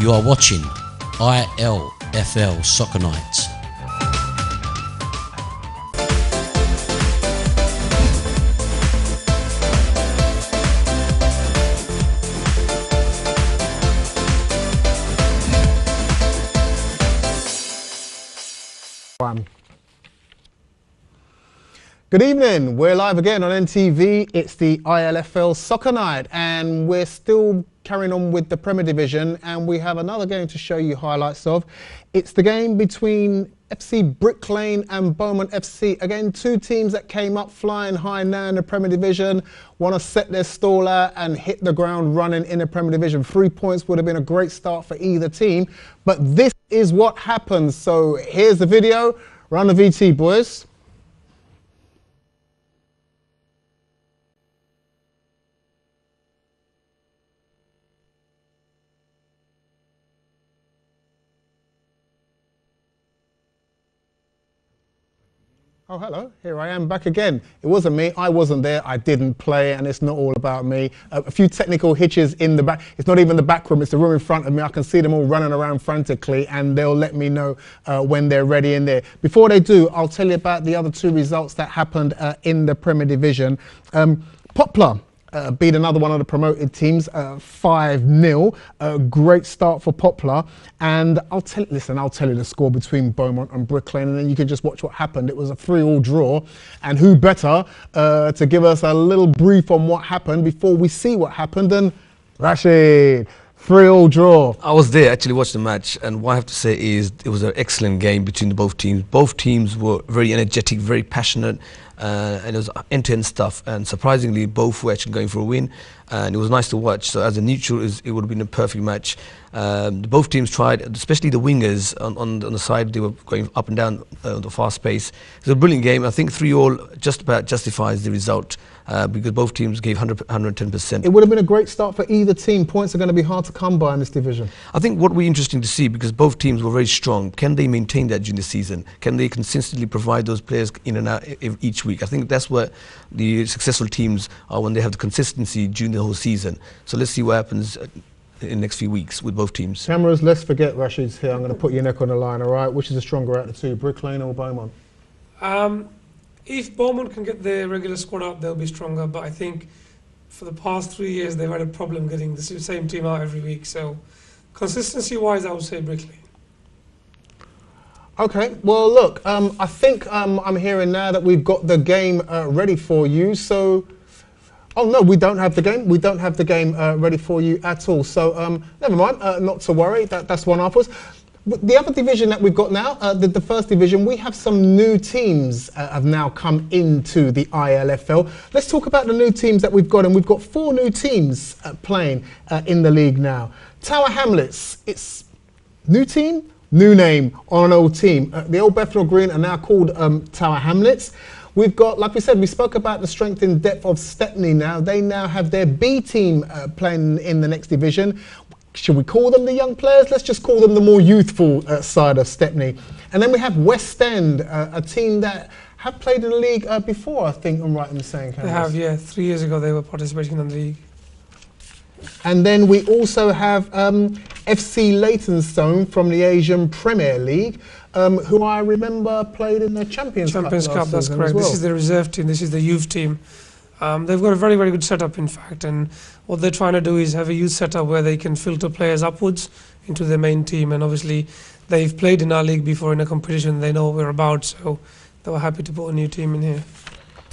You are watching ILFL Soccer Nights. Good evening, we're live again on NTV. It's the ILFL Soccer Night and we're still carrying on with the Premier Division, and we have another game to show you highlights of. It's the game between FC Brick Lane and Beaumont FC. Again, two teams that came up flying high now in the Premier Division, want to set their stall out and hit the ground running in the Premier Division. 3 points would have been a great start for either team, but this is what happens. So here's the video. Run the VT, boys. Oh, hello, here I am back again. It wasn't me, I wasn't there, I didn't play, and it's not all about me. A few technical hitches in the back. It's not even the back room, it's the room in front of me. I can see them all running around frantically, and they'll let me know when they're ready in there. Before they do, I'll tell you about the other two results that happened in the Premier Division. Poplar beat another one of the promoted teams 5-0. Great start for Poplar, and I'll tell you the score between Beaumont and Brick Lane, and then you can just watch what happened. It was a 3-3 draw, and who better to give us a little brief on what happened before we see what happened than Rashid. 3-3 draw. I was there, actually watched the match, and what I have to say is it was an excellent game between both teams. Both teams were very energetic, very passionate, and it was end-to-end stuff, and surprisingly both were actually going for a win, and it was nice to watch. So as a neutral, it would have been a perfect match. Both teams tried, especially the wingers on the side. They were going up and down the fast pace. It was a brilliant game. I think 3-3 just about justifies the result because both teams gave 110%. It would have been a great start for either team. Points are going to be hard to come by in this division. I think what will be interesting to see, because both teams were very strong, can they maintain that during the season? Can they consistently provide those players in and out each week? I think that's what the successful teams are, when they have the consistency during the whole season. So let's see what happens in the next few weeks with both teams. Cameras, let's forget Rashid's here. I'm going to put your neck on the line, all right? Which is the stronger out of the two, Brick Lane or Beaumont? If Beaumont can get their regular squad out, they'll be stronger. But I think for the past 3 years, they've had a problem getting the same team out every week. So consistency-wise, I would say Brick Lane. Okay, well, look, I think I'm hearing now that we've got the game ready for you. So, oh no, we don't have the game. We don't have the game ready for you at all. So, never mind, not to worry. That's one afterwards. The other division that we've got now, the first division, we have some new teams have now come into the ILFL. Let's talk about the new teams that we've got, and we've got 4 new teams playing in the league now. Tower Hamlets, it's new team, new name on an old team. The old Bethnal Green are now called Tower Hamlets. We've got, like we said, we spoke about the strength and depth of Stepney now. They now have their B team playing in the next division. Should we call them the young players? Let's just call them the more youthful side of Stepney. And then we have West End, a team that have played in the league before, I think I'm right in saying. They have, yeah. 3 years ago they were participating in the league. And then we also have FC Leytonstone from the Asian Premier League, who I remember played in the Champions Cup. That's correct. Well. This is the reserve team, this is the youth team. They've got a very, very good setup, in fact, and what they're trying to do is have a youth setup where they can filter players upwards into their main team, and obviously they've played in our league before in a competition, they know what we're about, so they were happy to put a new team in here.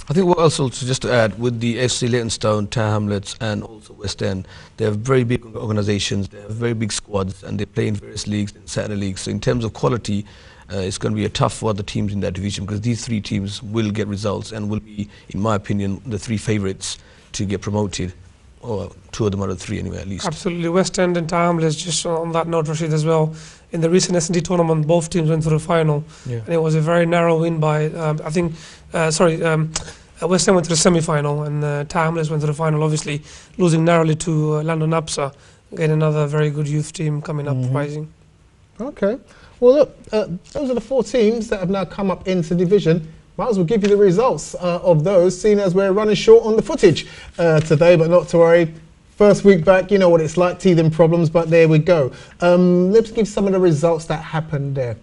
I think what else also just to add, with the FC Leytonstone, Tower Hamlets and also West End, they have very big organisations, they have very big squads, and they play in various leagues, in Saturday leagues. So in terms of quality, it's going to be a tough for the teams in that division, because these 3 teams will get results and will be, in my opinion, the 3 favourites to get promoted, or 2 of them out of 3 anyway, at least. Absolutely. West End and Tower Hamlets, just on that note, Rashid, as well, in the recent S&T tournament, both teams went to the final, and it was a very narrow win by, West End went to the semi-final, and Tower Hamlets went to the final, obviously losing narrowly to London Absa. Again, another very good youth team coming up, rising. Okay. Well, look, those are the 4 teams that have now come up into division. Might as well give you the results of those, seeing as we're running short on the footage today, but not to worry. First week back, you know what it's like, teething problems, but there we go. Let's give some of the results that happened there.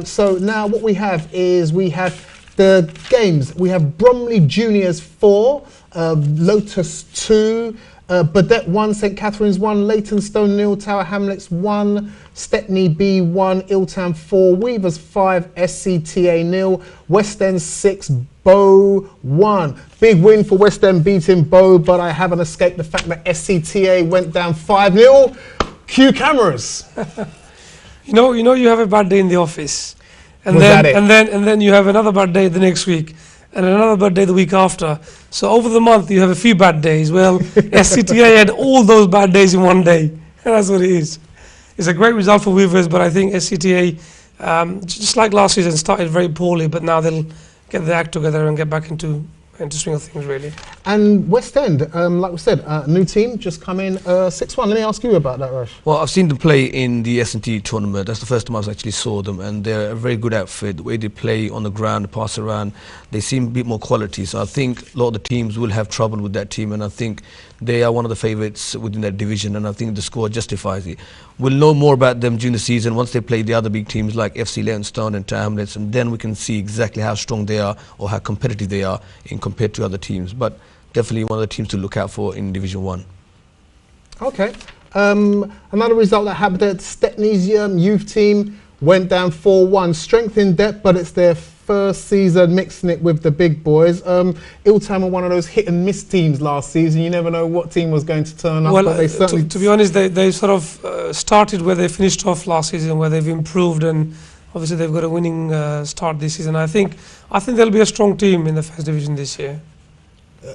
So now what we have is we have the games. We have Bromley Juniors 4, Lotus 2, Burdett 1, St Catherine's 1, Leytonstone 0, Tower Hamlets 1, Stepney B 1, Illtown 4, Weavers 5, SCTA 0, West End 6, Bow 1. Big win for West End beating Bow, but I haven't escaped the fact that SCTA went down 5-0. Cue cameras. You know, you have a bad day in the office, and Was then that it? and then you have another bad day the next week, and another bad day the week after. So over the month you have a few bad days. Well, SCTA had all those bad days in one day. That's what it is. It's a great result for Weavers, but I think SCTA, just like last season, started very poorly, but now they'll get their act together and get back into swing of things, really. And West End, like we said, new team, just come in 6-1. Let me ask you about that, Rush. Well, I've seen them play in the S&T tournament. That's the first time I've actually saw them, and they're a very good outfit. The way they play on the ground, pass around, they seem a bit more quality. So I think a lot of the teams will have trouble with that team, and I think they are one of the favourites within that division, and I think the score justifies it. We'll know more about them during the season once they play the other big teams like FC Leytonstone and Tower Hamlets, and then we can see exactly how strong they are or how competitive they are compared to other teams. But definitely one of the teams to look out for in Division 1. Okay. Another result that happened at Stepney's youth team went down 4-1. Strength in depth, but it's their first season mixing it with the big boys. Illtown were one of those hit and miss teams last season. You never know what team was going to turn up, but they certainly... to be honest, they sort of started where they finished off last season, where they've improved, and obviously they've got a winning start this season. I think they'll be a strong team in the first division this year.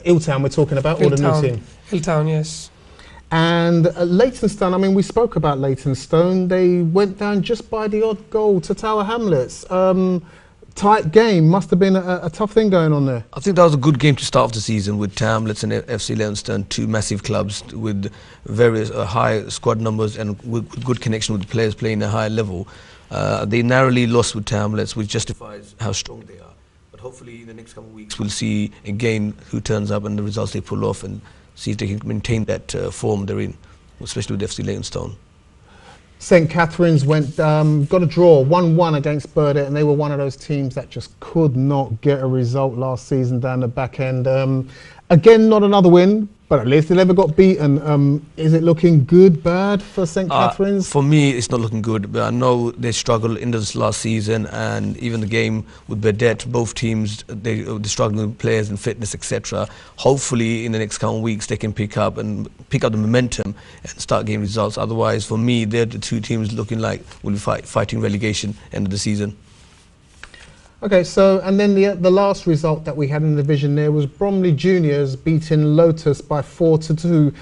Illtown we're talking about, or the new team? Illtown, yes. And Leytonstone, I mean, we spoke about Leytonstone. They went down just by the odd goal to Tower Hamlets. Tight game, must have been a tough thing going on there. I think that was a good game to start off the season with Tower Hamlets and FC Leytonstone, two massive clubs with various high squad numbers and with good connection with the players playing at a high level. They narrowly lost with Tower Hamlets, which justifies how strong they are. But hopefully in the next couple of weeks we'll see again who turns up and the results they pull off, and see if they can maintain that form they're in, especially with FC Leytonstone. St Catherine's got a draw 1-1 against Burdett, and they were one of those teams that just could not get a result last season down the back end. Again, not another win, but at least they never got beaten. Is it looking good, bad for St Catherine's? For me, it's not looking good, but I know they struggled in this last season, and even the game with Burdett, both teams, they're struggling with players and fitness, etc. Hopefully, in the next couple of weeks, they can pick up the momentum and start getting results. Otherwise, for me, they're the two teams looking like will be fighting relegation end of the season. Okay, so, and then the last result that we had in the division there was Bromley Juniors beating Lotus by 4-2.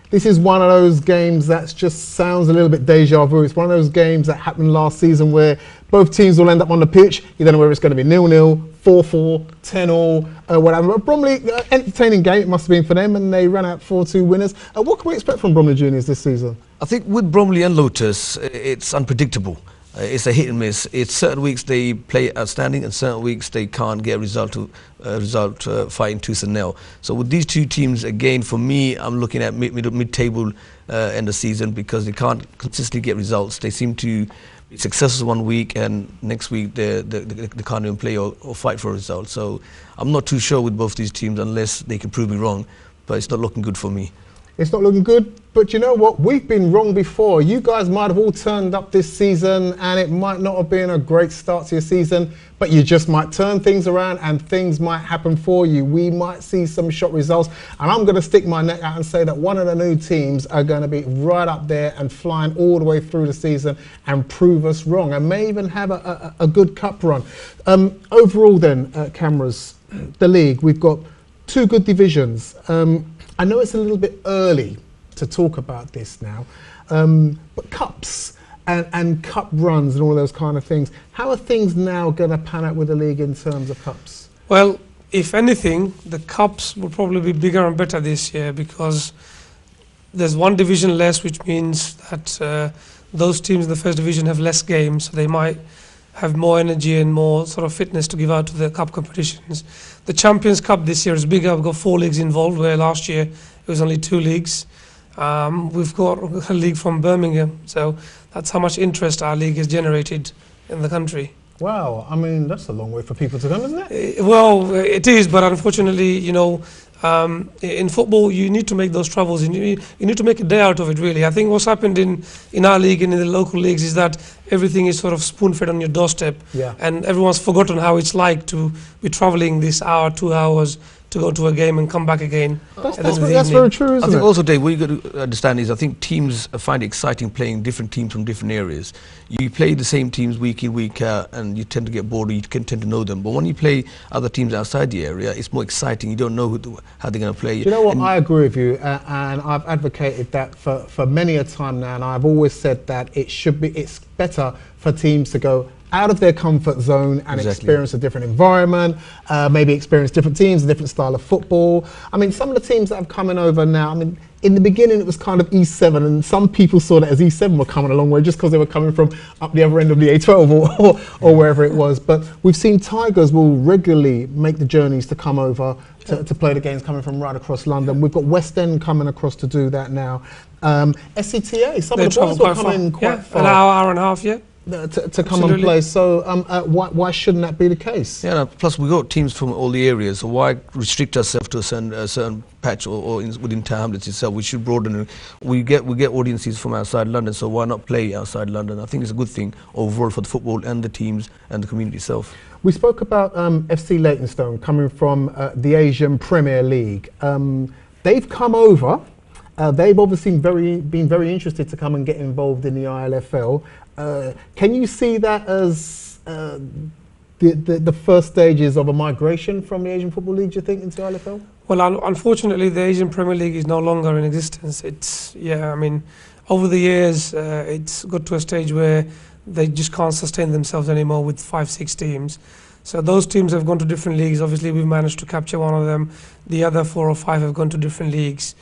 This is one of those games that just sounds a little bit deja vu. It's one of those games that happened last season where both teams will end up on the pitch. You don't know whether it's going to be 0-0, 4-4, 10-0, whatever. But Bromley, entertaining game it must have been for them, and they ran out 4-2 winners. What can we expect from Bromley Juniors this season? I think with Bromley and Lotus, it's unpredictable. It's a hit and miss. It's certain weeks they play outstanding, and certain weeks they can't get a result fighting tooth and nail. So with these two teams, again, for me, I'm looking at mid-table end of season, because they can't consistently get results. They seem to be successful one week, and next week they can't even play or fight for a result. So I'm not too sure with both these teams unless they can prove me wrong, but it's not looking good for me. It's not looking good, but you know what? We've been wrong before. You guys might have all turned up this season, and it might not have been a great start to your season, but you just might turn things around and things might happen for you. We might see some shock results, and I'm going to stick my neck out and say that one of the new teams are going to be right up there and flying all the way through the season and prove us wrong, and may even have a good cup run. Overall then, cameras, the league, we've got two good divisions. I know it's a little bit early to talk about this now, but cups and cup runs and all those kind of things, how are things now going to pan out with the league in terms of cups? Well, if anything, the cups will probably be bigger and better this year, because there's one division less, which means that those teams in the first division have less games, so they might have more energy and more sort of fitness to give out to the cup competitions. The Champions Cup this year is bigger. We've got 4 leagues involved, where last year it was only 2 leagues. We've got a league from Birmingham, so that's how much interest our league has generated in the country. Wow, I mean, that's a long way for people to come, isn't it? Well, it is, but unfortunately, in football, you need to make those travels. You need to make a day out of it, really. I think what's happened in our league and in the local leagues is that everything is sort of spoon-fed on your doorstep. Yeah. And everyone's forgotten how it's like to be traveling this hour, 2 hours to go to a game and come back again. That's very true, isn't I think it? also, Dave, what you got to understand is I think teams find it exciting playing different teams from different areas. You play the same teams week in, week out, and you tend to get bored, or you can tend to know them. But when you play other teams outside the area, it's more exciting. You don't know how they're going to play. Do you know what? I agree with you, and I've advocated that for many a time now, and I've always said that it's better for teams to go out of their comfort zone and experience a different environment, maybe experience different teams, a different style of football. I mean, some of the teams that have coming over now, I mean, in the beginning it was kind of E7, and some people saw that as E7 were coming a long way just because they were coming from up the other end of the A12 or wherever it was. But we've seen Tigers will regularly make the journeys to come over to play the games coming from right across London. We've got West End coming across to do that now. SCTA, some of the boys were coming quite far. An hour and a half, to come and play. So why shouldn't that be the case? Yeah, no, plus we've got teams from all the areas, so why restrict ourselves to a certain patch or within Tower Hamlets itself? We should broaden it. We get audiences from outside London, so why not play outside London? I think it's a good thing overall for the football and the teams and the community itself. We spoke about FC Leytonstone coming from the Asian Premier League. They've come over. They've obviously been very interested to come and get involved in the ILFL. Can you see that as the first stages of a migration from the Asian Football League, do you think, into ILFL? Well, unfortunately, the Asian Premier League is no longer in existence. I mean, over the years, it's got to a stage where they just can't sustain themselves anymore with 5-6 teams. So those teams have gone to different leagues. Obviously, we've managed to capture one of them. The other 4 or 5 have gone to different leagues.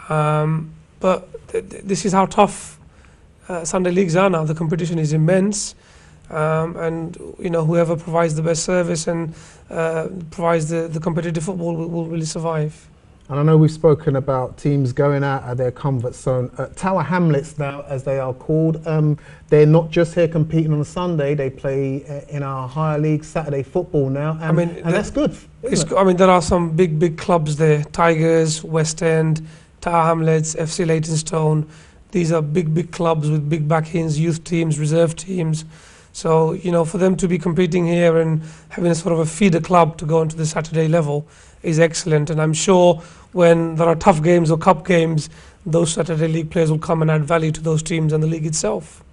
But this is how tough Sunday leagues are now. The competition is immense, and whoever provides the best service and provides the competitive football will really survive. And I know we've spoken about teams going out of their comfort zone. Tower Hamlets now, as they are called, they're not just here competing on a Sunday. They play in our higher league Saturday football now, and that's good. I mean, there are some big clubs there: Tigers, West End, Tower Hamlets, FC Leytonstone. These are big clubs with big backings, youth teams, reserve teams. So, for them to be competing here and having a sort of a feeder club to go into the Saturday level is excellent. And I'm sure when there are tough games or cup games, those Saturday league players will come and add value to those teams and the league itself.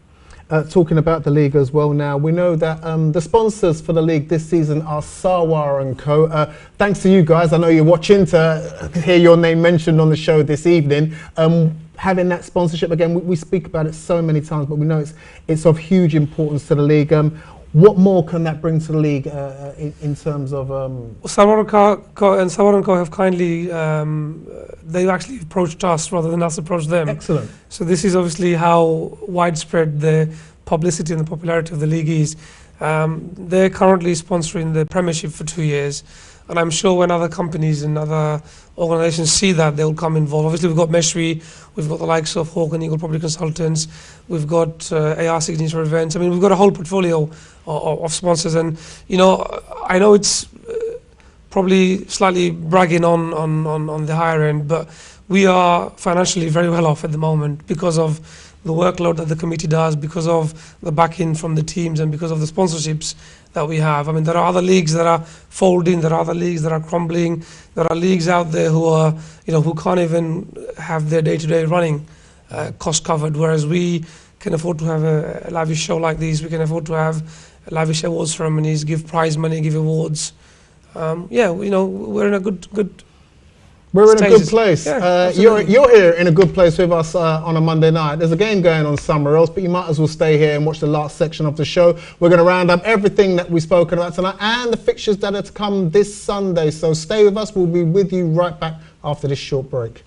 Talking about the league as well now, we know that the sponsors for the league this season are Sawa & Co. Thanks to you guys, I know you're watching to hear your name mentioned on the show this evening. Having that sponsorship, again, we speak about it so many times, but we know it's of huge importance to the league. What more can that bring to the league in terms of... Sawa & Co have kindly, they've actually approached us rather than us approach them. Excellent. So this is obviously how widespread the publicity and the popularity of the league is. They're currently sponsoring the Premiership for 2 years. And I'm sure when other companies and other organisations see that, they'll come involved. Obviously, we've got Meshri, we've got the likes of Hawk and Eagle Property Consultants, we've got AR Signature Events. I mean, we've got a whole portfolio of sponsors. And, I know it's probably slightly bragging on the higher end, but we are financially very well off at the moment because of the workload that the committee does, because of the backing from the teams and because of the sponsorships that we have. I mean, there are other leagues that are folding, there are other leagues that are crumbling, there are leagues out there who are, who can't even have their day-to-day running cost covered, whereas we can afford to have a lavish show like this, we can afford to have lavish awards ceremonies, give prize money, give awards. We're in a good We're in a good place. Yeah, you're here in a good place with us on a Monday night. There's a game going on somewhere else, but you might as well stay here and watch the last section of the show. We're going to round up everything that we've spoken about tonight and the fixtures that are to come this Sunday. So stay with us. We'll be with you right back after this short break.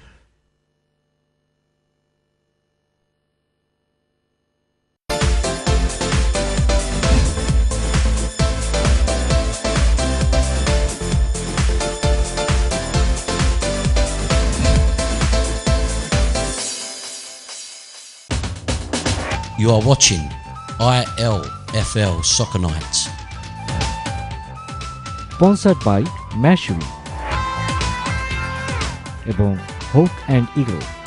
You are watching ILFL Soccer Nights. Sponsored by Mashuri এবং Hawk and Eagle.